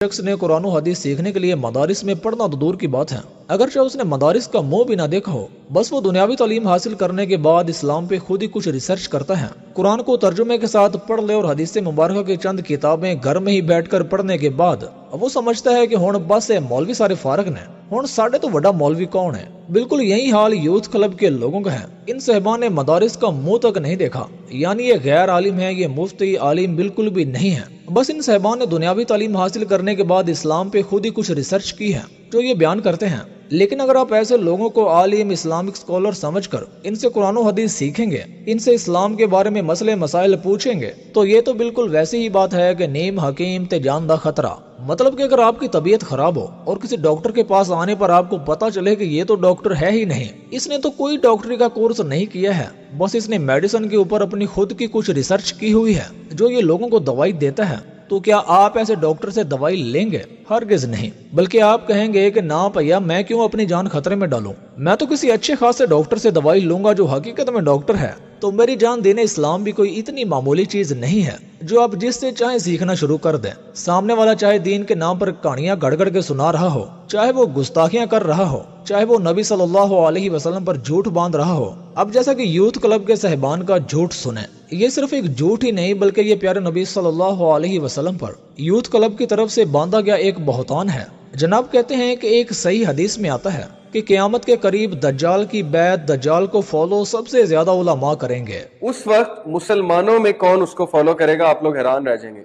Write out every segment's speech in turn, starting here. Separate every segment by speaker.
Speaker 1: شخص نے قرآن و حدیث سیکھنے کے لیے مدارس میں پڑھنا تو دور کی بات ہے، اگرچہ اس نے مدارس کا منہ بھی نہ دیکھا ہو، بس وہ دنیاوی تعلیم حاصل کرنے کے بعد اسلام پہ خود ہی کچھ ریسرچ کرتا ہے، قرآن کو ترجمے کے ساتھ پڑھ لے اور حدیث مبارکہ کی چند کتابیں گھر میں ہی بیٹھ کر پڑھنے کے بعد وہ سمجھتا ہے کہ ہن بس مولوی سارے فارغ نے، ہن ساڈے تو بڑا مولوی کون ہے۔ بالکل یہی حال یوتھ کلب کے لوگوں کا ہے۔ ان صاحبان نے مدارس کا منہ تک نہیں دیکھا، یعنی یہ غیر عالم ہے، یہ مفتی عالم بالکل بھی نہیں ہے۔ بس ان صاحبان نے دنیاوی تعلیم حاصل کرنے کے بعد اسلام پہ خود ہی کچھ ریسرچ کی ہے جو یہ بیان کرتے ہیں۔ لیکن اگر آپ ایسے لوگوں کو عالم اسلامک اسکالر سمجھ کر ان سے قرآن و حدیث سیکھیں گے، ان سے اسلام کے بارے میں مسئلے مسائل پوچھیں گے، تو یہ تو بالکل ویسی ہی بات ہے کہ نیم حکیم تے جان دا خطرہ۔ مطلب کہ اگر آپ کی طبیعت خراب ہو اور کسی ڈاکٹر کے پاس آنے پر آپ کو پتا چلے کہ یہ تو ڈاکٹر ہے ہی نہیں، اس نے تو کوئی ڈاکٹری کا کورس نہیں کیا ہے، بس اس نے میڈیسن کے اوپر اپنی خود کی کچھ ریسرچ کی ہوئی ہے جو یہ لوگوں کو دوائی دیتا ہے، تو کیا آپ ایسے ڈاکٹر سے دوائی لیں گے؟ ہرگز نہیں، بلکہ آپ کہیں گے کہ نا پیا میں کیوں اپنی جان خطرے میں ڈالوں، میں تو کسی اچھے خاصے ڈاکٹر سے دوائی لوں گا جو حقیقت میں ڈاکٹر ہے۔ تو میری جان دین اسلام بھی کوئی اتنی معمولی چیز نہیں ہے جو آپ جس سے چاہے سیکھنا شروع کر دیں۔ سامنے والا چاہے دین کے نام پر کہانیاں گڑ گڑ کے سنا رہا ہو، چاہے وہ گستاخیاں کر رہا ہو، چاہے وہ نبی صلی اللہ علیہ وسلم پر جھوٹ باندھ رہا ہو، اب جیسا کہ یوتھ کلب کے صاحبان کا جھوٹ سنیں، یہ صرف ایک جھوٹ ہی نہیں بلکہ یہ پیارے نبی صلی اللہ علیہ وسلم پر یوتھ کلب کی طرف سے باندھا گیا ایک بہتان ہے۔ جناب کہتے ہیں کہ ایک صحیح حدیث میں آتا ہے کہ قیامت کے قریب دجال کی بیعت، دجال کو فالو سب سے زیادہ علماء کریں گے۔
Speaker 2: اس وقت مسلمانوں میں کون اس کو فالو کرے گا؟ آپ لوگ حیران رہ جائیں گے۔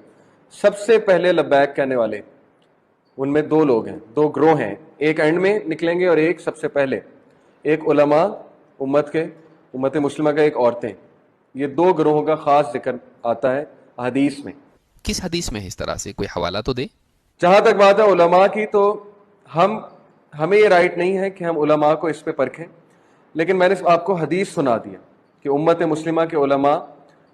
Speaker 2: سب سے پہلے لبیک کہنے والے، ان میں دو لوگ ہیں، دو گروہ ہیں، ایک اینڈ میں نکلیں گے اور ایک سب سے پہلے، ایک علماء امت مسلمہ کا، ایک عورتیں۔ یہ دو گروہوں کا خاص ذکر آتا ہے حدیث میں۔
Speaker 3: کس حدیث میں ہے اس طرح سے؟ کوئی حوالہ تو دے۔
Speaker 2: جہاں تک بات ہے علماء کی، تو ہمیں یہ رائٹ نہیں ہے کہ ہم علماء کو اس پہ پرکھیں، لیکن میں نے آپ کو حدیث سنا دیا کہ امت مسلمہ کے علماء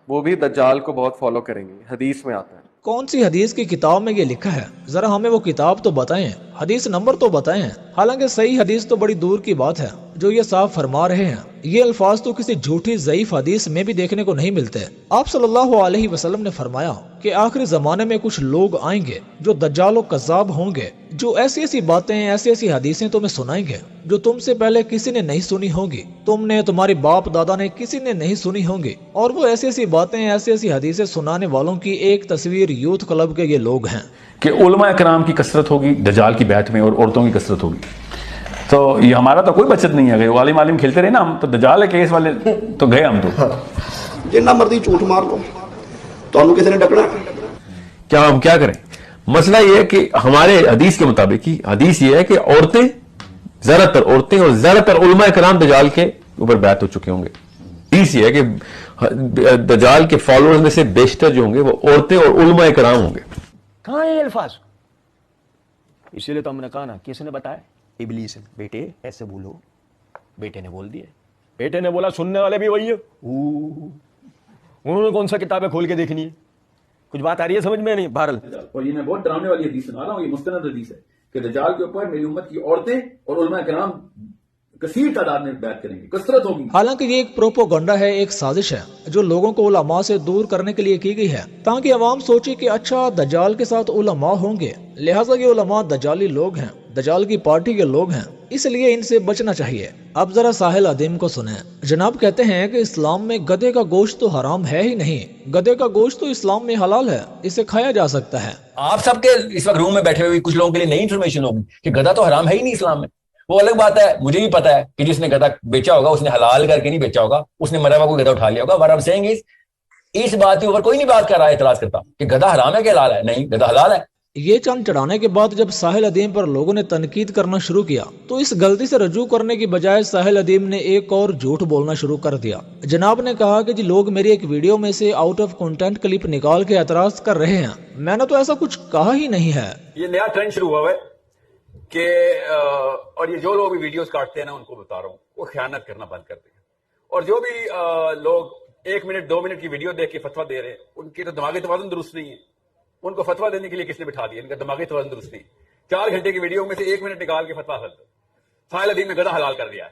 Speaker 2: وہ بھی دجال کو بہت فالو کریں گے، حدیث میں آتا ہے۔
Speaker 1: کون سی حدیث کی کتاب میں یہ لکھا ہے؟ ذرا ہمیں وہ کتاب تو بتائیں، حدیث نمبر تو بتائیں۔ حالانکہ صحیح حدیث تو بڑی دور کی بات ہے جو یہ صاف فرما رہے ہیں، یہ الفاظ تو کسی جھوٹی ضعیف حدیث میں بھی دیکھنے کو نہیں ملتے۔ آپ صلی اللہ علیہ وسلم نے فرمایا کہ آخری زمانے میں کچھ لوگ آئیں گے جو دجال و کذاب ہوں گے، جو ایسی ایسی باتیں، ایسی ایسی حدیثیں تمہیں سنائیں گے جو تم سے پہلے کسی نے نہیں سنی ہوں گی، تم نے، تمہارے باپ دادا نے، کسی نے نہیں سنی ہوں گی، اور وہ ایسی ایسی باتیں، ایسی ایسی حدیثیں سنانے والوں کی ایک تصویر یوتھ کلب کے یہ لوگ ہیں
Speaker 4: کہ علماء اکرام کی کثرت ہوگی دجال کی بیعت میں اور عورتوں کی کثرت ہوگی۔ تو یہ ہمارا تو کوئی بچت نہیں ہے، اگر عالم کھیلتے رہے نا ہم، تو دجال کیس والے تو گئے ہم تو۔
Speaker 5: جنہ مرضی جھوٹ مار لو، تو کسی نے ڈکنا
Speaker 6: کیا ہم کیا کریں؟ مسئلہ یہ ہے کہ ہمارے حدیث کے مطابق ہی حدیث یہ ہے کہ عورتیں، زیادہ تر عورتیں اور زیادہ تر علماء کرام دجال کے اوپر بیعت ہو چکے ہوں گے۔ حدیث یہ ہے کہ دجال کے فالوورز میں سے بیشتر جو ہوں گے وہ عورتیں اور علماء کرام ہوں گے۔
Speaker 7: کہاں ہے یہ الفاظ؟ اسی لیے تو ہم نے کہا نا، کس نے بتایا؟ ابلیس نے۔ بیٹے ایسے بولو، بیٹے نے بول دیا، بیٹے نے بولا، سننے والے بھی وہی ہے، انہوں نے کون سا کتابیں کھول کے دیکھنی ہے؟ کچھ بات آ رہی ہے سمجھ میں؟ نہیں بہرحال۔
Speaker 4: اور یہ میں بہت ڈرانے والی حدیث سنا رہا ہوں، یہ مستند حدیث ہے کہ دجال کے اوپر میری امت کی عورتیں اور علماء کرام کثیر تعداد میں بیعت کریں گے، کثرت ہوگی۔
Speaker 1: حالانکہ یہ ایک پروپوگنڈا ہے، ایک سازش ہے جو لوگوں کو علماء سے دور کرنے کے لیے کی گئی ہے، تاکہ عوام سوچے کہ اچھا دجال کے ساتھ علماء ہوں گے، لہٰذا یہ علماء دجالی لوگ ہیں، دجال کی پارٹی کے لوگ ہیں، اس لیے ان سے بچنا چاہیے۔ اب ذرا ساحل عدیم کو سنیں۔ جناب کہتے ہیں کہ اسلام میں گدھے کا گوشت تو حرام ہے ہی نہیں، گدھے کا گوشت تو اسلام میں حلال ہے، اسے کھایا جا سکتا ہے۔
Speaker 7: آپ سب کے اس وقت روم میں بیٹھے ہوئے کچھ لوگوں کے لیے نئی انفارمیشن ہوگی کہ گدھا تو حرام ہے ہی نہیں اسلام میں۔ وہ الگ بات ہے، مجھے بھی پتا ہے کہ جس نے گدھا بیچا ہوگا اس نے حلال کر کے نہیں بیچا ہوگا، اس نے مرا ہوا کوئی گدھا اٹھا لیا ہوگا۔ ور آپ سینگ اس بات کے اوپر کوئی نہیں بات کر رہا ہے، اعتراض کرتا کہ گدھا حرام ہے کہ حلال ہے؟ نہیں، گدھا حلال ہے۔
Speaker 1: یہ چند چڑھانے کے بعد جب ساحل عدیم پر لوگوں نے تنقید کرنا شروع کیا تو اس غلطی سے رجوع کرنے کی بجائے ساحل عدیم نے ایک اور جھوٹ بولنا شروع کر دیا۔ جناب نے کہا کہ جی لوگ میری ایک ویڈیو میں سے آؤٹ آف کنٹینٹ کلپ نکال کے اعتراض کر رہے ہیں، میں نے تو ایسا کچھ کہا ہی نہیں ہے۔
Speaker 8: یہ نیا ٹرینڈ شروع ہوا ہے کہ اور یہ جو لوگ بھی ویڈیوز کاٹتے ہیں نا، ان کو بتا رہا ہوں، وہ خیانت کرنا بند کر دیں، اور جو بھی لوگ 1 منٹ 2 منٹ کی ویڈیو دیکھ کے فتویٰ دے رہے ہیں، ان کی تو دماغی توازن درست نہیں ہے، ان کو فتویٰ دینے کے لیے کس نے بٹھا دیا؟ ان کا دماغی توازن درست نہیں۔ 4 گھنٹے کی ویڈیو میں سے 1 منٹ نکال کے فتویٰ ساحل عدیم نے گدھا حلال کر دیا ہے۔